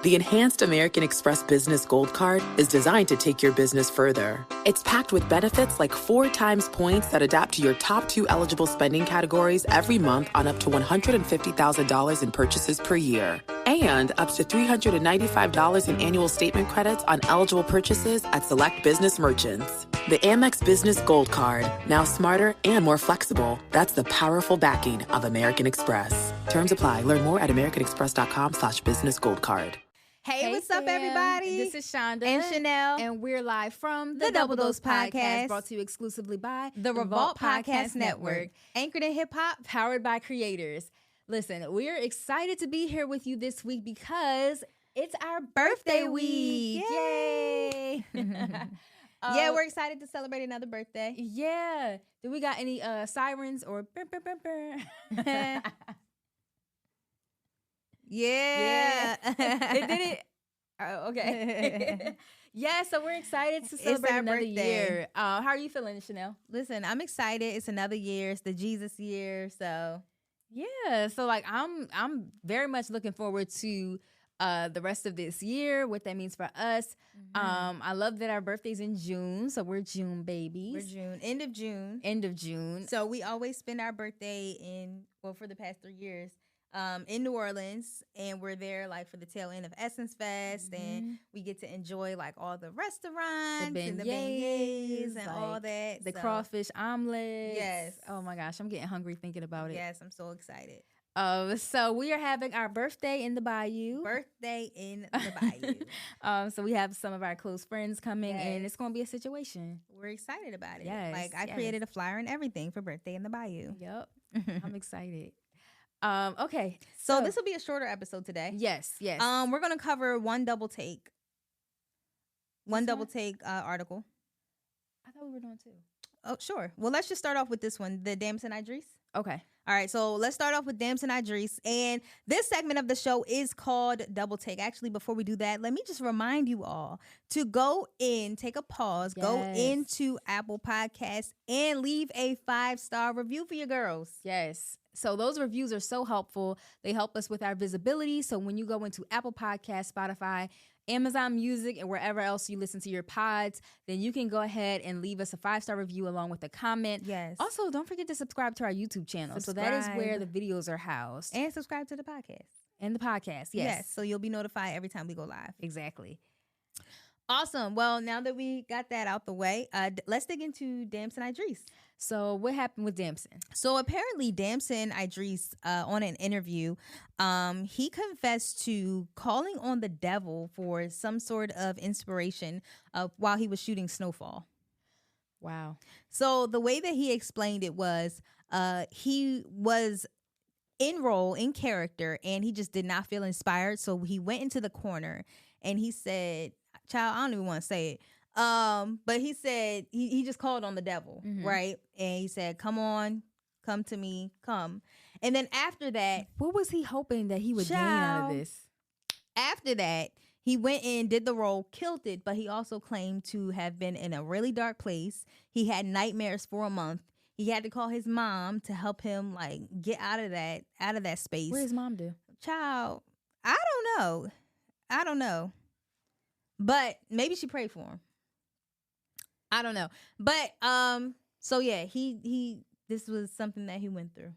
The Enhanced American Express Business Gold Card is designed to take your business further. It's packed with benefits like 4 times points that adapt to your top 2 eligible spending categories every month on up to $150,000 in purchases per year. And up to $395 in annual statement credits on eligible purchases at select business merchants. The Amex Business Gold Card. Now smarter and more flexible. That's the powerful backing of American Express. Terms apply. Learn more at americanexpress.com/businessgoldcard. Hey, what's up, everybody? This is Chanda and Chanelle. And we're live from the Double Dose Podcast, brought to you exclusively by the Revolt Podcast Network, anchored in hip-hop, powered by creators. Listen, we're excited to be here with you this week because it's our birthday week. Yay! Yeah, we're excited to celebrate another birthday. Yeah. Do we got any sirens or burr, burr, burr, burr? Yeah. It did it. Oh, okay. Yeah, so we're excited to celebrate another year. How are you feeling, Chanelle? Listen, I'm excited. It's another year. It's the Jesus year, so yeah. So like I'm very much looking forward to the rest of this year, what that means for us. Mm-hmm. I love that our birthday's in June, so we're June babies. We're June, end of June. End of June. So we always spend our birthday for the past 3 years, in New Orleans, and we're there like for the tail end of Essence Fest, mm-hmm. and we get to enjoy like all the restaurants and the beignets and like, all that. The crawfish omelets. Yes. Oh my gosh, I'm getting hungry thinking about it. Yes, I'm so excited. So we are having our birthday in the Bayou. So we have some of our close friends coming, and it's going to be a situation. We're excited about it. Yes, like I created a flyer and everything for Birthday in the Bayou. Yep. I'm excited. Okay. So this will be a shorter episode today. Yes. We're going to cover one double take. Article. I thought we were doing 2. Oh, sure. Well, let's just start off with this one, the Damson Idris. Okay. All right, so let's start off with Damson Idris. And this segment of the show is called Double Take. Actually, before we do that, let me just remind you all to go in, take a pause, go into Apple Podcasts, and leave a 5-star review for your girls. Yes. So those reviews are so helpful. They help us with our visibility. So when you go into Apple Podcasts, Spotify, Amazon Music, and wherever else you listen to your pods, then you can go ahead and leave us a 5-star review along with a comment. Yes. Also, don't forget to subscribe to our YouTube channel. So that is where the videos are housed. And subscribe to the podcast. And the podcast, yes. So you'll be notified every time we go live. Exactly. Awesome. Well, now that we got that out the way, let's dig into Damson Idris. So what happened with Damson? So apparently Damson Idris, on an interview, he confessed to calling on the devil for some sort of inspiration while he was shooting Snowfall. Wow. So the way that he explained it was he was in character, and he just did not feel inspired. So he went into the corner and he said, child, I don't even want to say it. But he said he just called on the devil, mm-hmm. right? And he said, "Come on, come to me, come." And then after that, what was he hoping that he would gain out of this? After that, he went in, did the role, killed it, but he also claimed to have been in a really dark place. He had nightmares for a month. He had to call his mom to help him like get out of that space. What did his mom do? Child, I don't know. But maybe she prayed for him. I don't know. But so yeah, he this was something that he went through.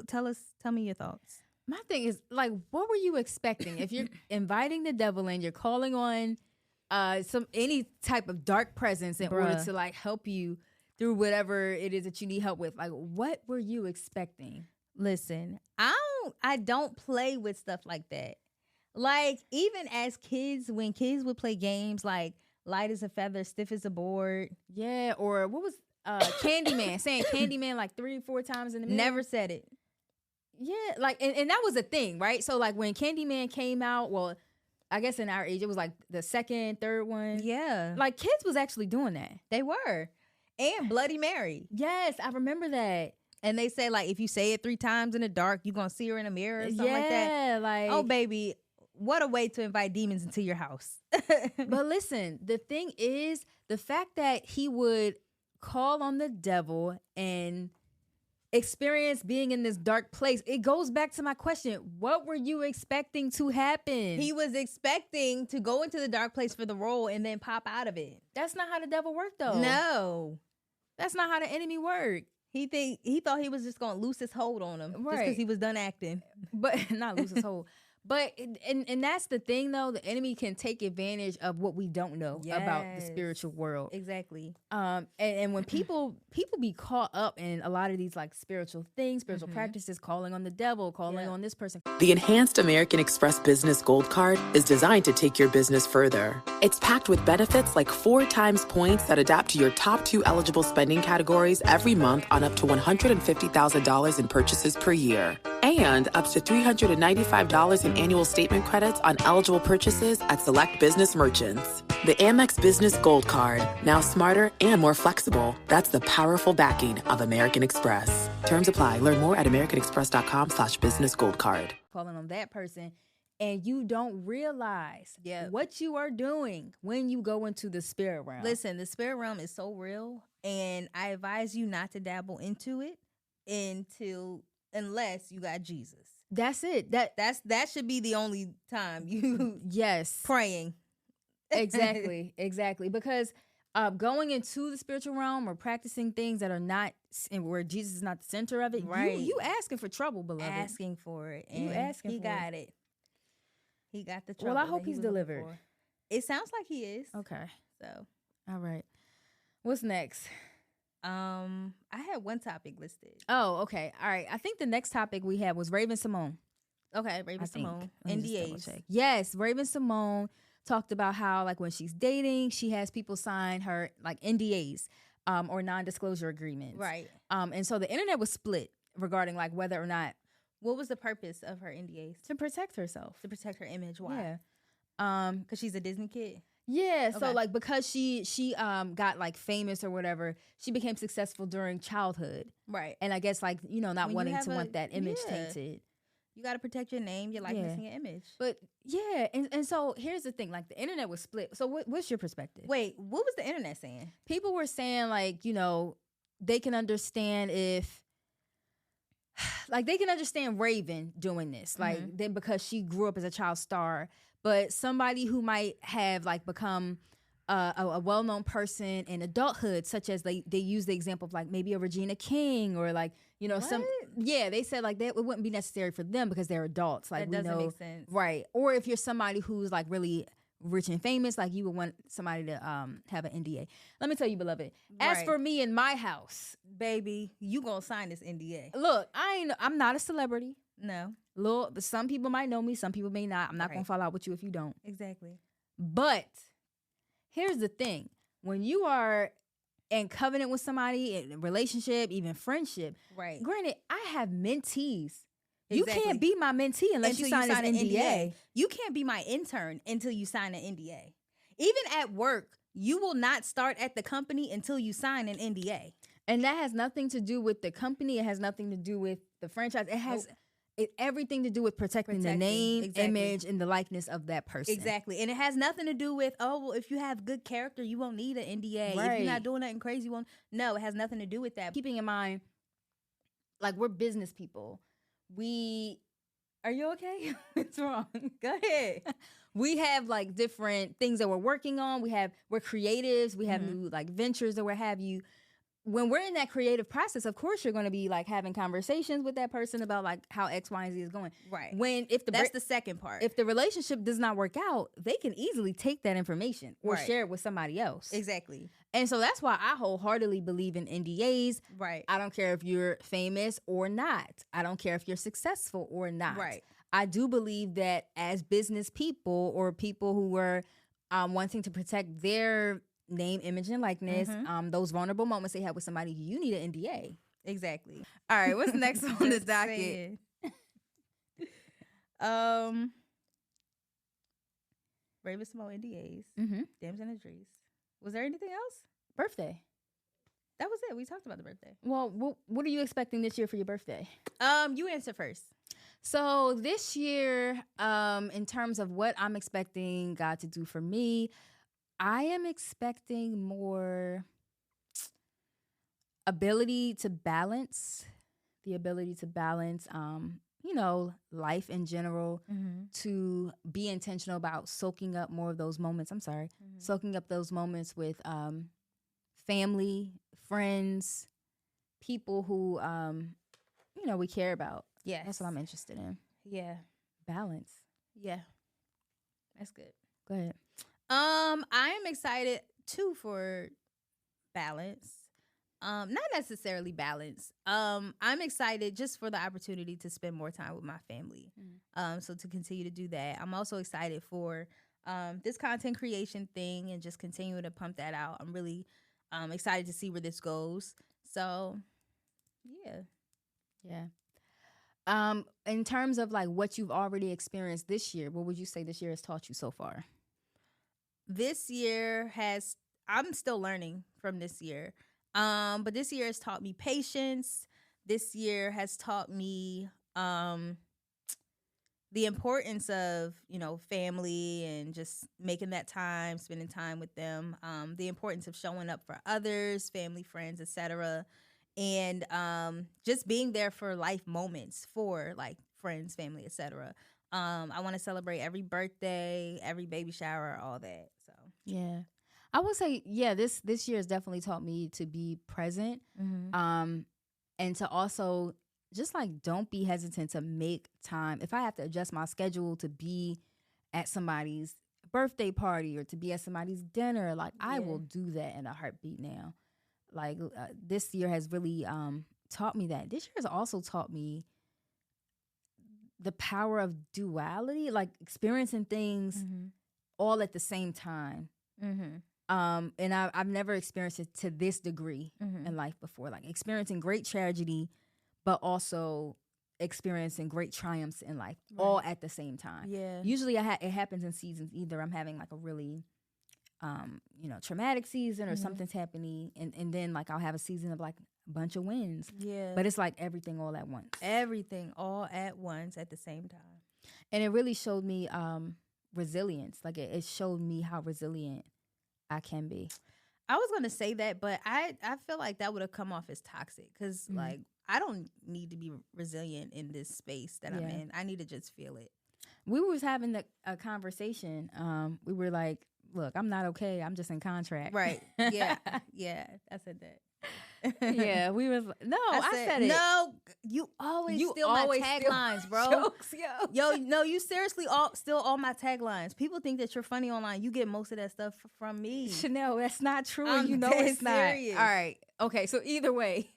Tell me your thoughts. My thing is, like, what were you expecting? If you're inviting the devil in, you're calling on any type of dark presence in order to like help you through whatever it is that you need help with. Like, what were you expecting? Listen, I don't play with stuff like that. Like, even as kids, when kids would play games like light as a feather, stiff as a board. Yeah, or what was Candyman? Saying Candyman like 3 or 4 times in the minute. Never said it. Yeah, like, and that was a thing, right? So, like, when Candyman came out, well, I guess in our age, it was like the 2nd, 3rd one. Yeah. Like, kids was actually doing that. They were. And Bloody Mary. Yes, I remember that. And they say, like, if you say it 3 times in the dark, you're going to see her in a mirror or something like that. Yeah, like. Oh, baby. What a way to invite demons into your house. But listen, the thing is, the fact that he would call on the devil and experience being in this dark place. It goes back to my question. What were you expecting to happen? He was expecting to go into the dark place for the role and then pop out of it. That's not how the devil worked, though. No. That's not how the enemy worked. He thought he was just going to lose his hold on him. Right. Just because he was done acting. But not lose his hold. But, and that's the thing, though. The enemy can take advantage of what we don't know about the spiritual world. Exactly. And when people be caught up in a lot of these like spiritual things, spiritual practices, calling on the devil, calling on this person. The Enhanced American Express Business Gold Card is designed to take your business further. It's packed with benefits like 4 times points that adapt to your top 2 eligible spending categories every month on up to $150,000 in purchases per year. And up to $395 in annual statement credits on eligible purchases at select business merchants. The Amex Business Gold Card. Now smarter and more flexible. That's the powerful backing of American Express. Terms apply. Learn more at americanexpress.com/businessgoldcard. Calling on that person, and you don't realize what you are doing when you go into the spirit realm. Listen, the spirit realm is so real, and I advise you not to dabble into it unless you got Jesus. That's it. That should be the only time you praying. Exactly. Because going into the spiritual realm or practicing things that are not, and where Jesus is not the center of it, you asking for trouble, beloved. Asking for it. And you asking he for got it. He got the trouble. Well, I hope he's delivered. It sounds like he is. Okay. So. All right. What's next? I had one topic listed. Oh, okay. All right. I think the next topic we had was Raven Symone. Okay, Raven Symone. NDAs. Yes, Raven Symone talked about how, like, when she's dating, she has people sign her, like, NDAs, or non-disclosure agreements. Right. And so the internet was split regarding, like, whether or not. What was the purpose of her NDAs? To protect herself. To protect her image. Why? Yeah. Because she's a Disney kid. Yeah, so like because she got like famous or whatever, she became successful during childhood. Right. And I guess like, not wanting to want that image tainted. You got to protect your name, your likeness, and your image. But and so here's the thing, like the internet was split. So what's your perspective? Wait, what was the internet saying? People were saying like, they can understand if like they can understand Raven doing this, like then because she grew up as a child star. But somebody who might have like become a well-known person in adulthood, such as they use the example of like maybe a Regina King or like, they said like that it wouldn't be necessary for them because they're adults. Like that doesn't make sense. Right. Or if you're somebody who's like really rich and famous, like you would want somebody to have an NDA. Let me tell you, beloved, as for me in my house, baby, you gonna sign this NDA. Look, I'm not a celebrity. No. But some people might know me, some people may not. I'm not going to fall out with you if you don't. Exactly. But here's the thing. When you are in covenant with somebody, in a relationship, even friendship, right? Granted, I have mentees. Exactly. You can't be my mentee unless you sign an NDA. You can't be my intern until you sign an NDA. Even at work, you will not start at the company until you sign an NDA. And that has nothing to do with the company. It has nothing to do with the franchise. It has... everything to do with protecting the name, image, and the likeness of that person. Exactly. And it has nothing to do with, if you have good character, you won't need an NDA. Right. If you're not doing nothing crazy, you won't. No, it has nothing to do with that. Keeping in mind, like, we're business people. Are you okay? What's wrong? Go ahead. We have, like, different things that we're working on. We're creatives. We have new, like, ventures or what have you. When we're in that creative process, of course, you're going to be like having conversations with that person about like how X, Y, and Z is going. Right. That's the second part. If the relationship does not work out, they can easily take that information or share it with somebody else. Exactly. And so that's why I wholeheartedly believe in NDAs. Right. I don't care if you're famous or not. I don't care if you're successful or not. Right. I do believe that as business people or people who were wanting to protect their name, image, and likeness, those vulnerable moments they have with somebody, you need an NDA. Exactly. All right, what's next on the docket? Raven Symone NDAs. Damson Idris. Was there anything else? Birthday. That was it. We talked about the birthday. Well, what are you expecting this year for your birthday? You answer first. So this year, in terms of what I'm expecting God to do for me, I am expecting more ability to balance the ability to balance, you know, life in general, to be intentional about soaking up more of those moments. Soaking up those moments with family, friends, people who, you know, we care about. Yes. That's what I'm interested in. Yeah. Balance. Yeah. That's good. Go ahead. I am excited too for balance. Not necessarily balance. I'm excited just for the opportunity to spend more time with my family. So to continue to do that. I'm also excited for this content creation thing and just continuing to pump that out. I'm really excited to see where this goes. So yeah. In terms of like what you've already experienced this year, what would you say this year has taught you so far? This year I'm still learning from this year. But this year has taught me patience. This year has taught me the importance of, you know, family and just making that time, spending time with them. The importance of showing up for others, family, friends, etc. And just being there for life moments for like friends, family, etc. I want to celebrate every birthday, every baby shower, all that. So yeah. I would say, yeah, this year has definitely taught me to be present, and to also just like don't be hesitant to make time. If I have to adjust my schedule to be at somebody's birthday party or to be at somebody's dinner, like I will do that in a heartbeat now. Like this year has really taught me that. This year has also taught me the power of duality, like experiencing things all at the same time. And I've never experienced it to this degree in life before, like experiencing great tragedy, but also experiencing great triumphs in life all at the same time. Yeah. Usually it happens in seasons. Either I'm having like a really, you know, traumatic season or something's happening. And then like I'll have a season of like a bunch of wins. Yeah. But it's like everything all at once. Everything all at once at the same time. And it really showed me resilience. Like it showed me how resilient I can be. I was going to say that, but I feel like that would have come off as toxic because, like, I don't need to be resilient in this space that I'm in. I need to just feel it. We was having a conversation. We were like, look, I'm not okay. I'm just in contract. Right. Yeah. Yeah. I said that. Yeah, we was I said it. No, you always steal my taglines, bro. Jokes, yo, no, you seriously steal all my taglines. People think that you're funny online. You get most of that stuff from me. Chanelle, that's not true. I'm you know it's serious. not. All right. Okay, so either way,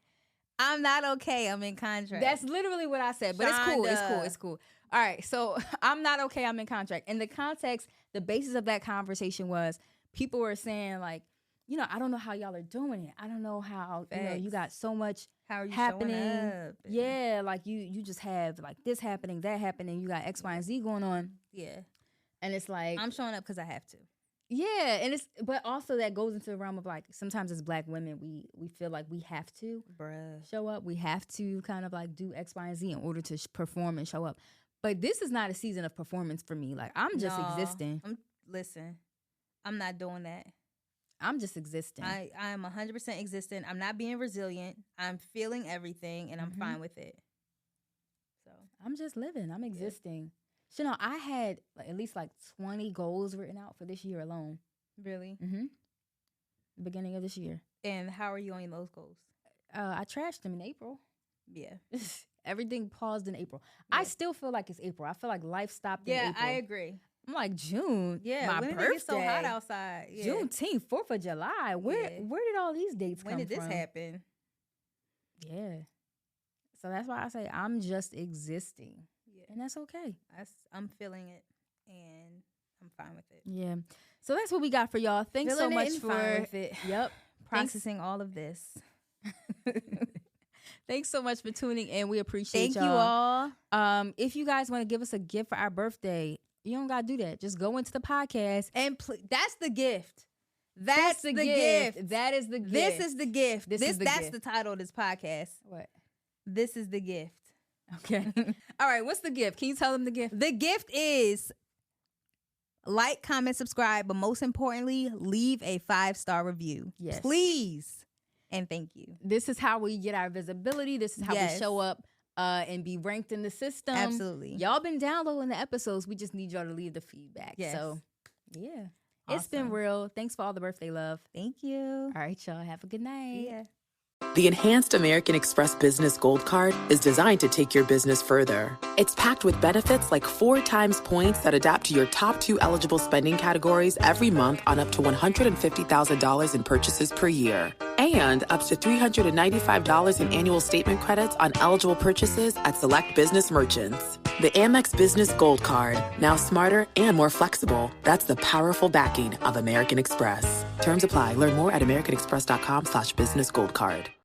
I'm not okay. I'm in contract. That's literally what I said, but it's cool. All right, so I'm not okay. I'm in contract. In the context, the basis of that conversation was people were saying like, you know, I don't know how y'all are doing it. I don't know how, you know, you got so much happening. Yeah, like you just have like this happening, that happening. You got X, Y, and Z going on. Yeah. And it's like I'm showing up because I have to. Yeah, and but also that goes into the realm of like sometimes as Black women we feel like we have to show up. We have to kind of like do X, Y, and Z in order to perform and show up. But this is not a season of performance for me. Like I'm just existing. Listen, I'm not doing that. I'm just existing. I'm 100% existing. I'm not being resilient. I'm feeling everything, and I'm fine with it. So I'm just living. I'm existing. You know, I had at least like 20 goals written out for this year alone. Really? The beginning of this year. And how are you on those goals? I trashed them in April. Yeah. Everything paused in April. Yeah. I still feel like it's April. I feel like life stopped in April. Yeah, I agree. I'm like June. Yeah, my when birthday. Did it get so hot outside? Yeah. Juneteenth, 4th of July. Where did all these dates come from? When did this happen? Yeah. So that's why I say I'm just existing. Yeah. And that's okay. I'm feeling it and I'm fine with it. Yeah. So that's what we got for y'all. Thanks so much for processing all of this. Thanks so much for tuning in. We appreciate y'all. Thank you all. If you guys want to give us a gift for our birthday, you don't gotta do that. Just go into the podcast and that's the gift. That's the gift. That is the gift. This is the gift. That's the title of this podcast. What? This is the gift. Okay. All right. What's the gift? Can you tell them the gift? The gift is like, comment, subscribe, but most importantly, leave a 5-star review. Yes. Please. And thank you. This is how we get our visibility. This is how we show up and be ranked in the system. Absolutely. Y'all been downloading the episodes. We just need y'all to leave the feedback. Yes. So, yeah. Awesome. It's been real. Thanks for all the birthday love. Thank you. All right, y'all. Have a good night. Yeah. The Enhanced American Express Business Gold Card is designed to take your business further. It's packed with benefits like 4 times points that adapt to your top 2 eligible spending categories every month on up to $150,000 in purchases per year. And up to $395 in annual statement credits on eligible purchases at select business merchants. The Amex Business Gold Card, now smarter and more flexible. That's the powerful backing of American Express. Terms apply. Learn more at americanexpress.com/businessgoldcard.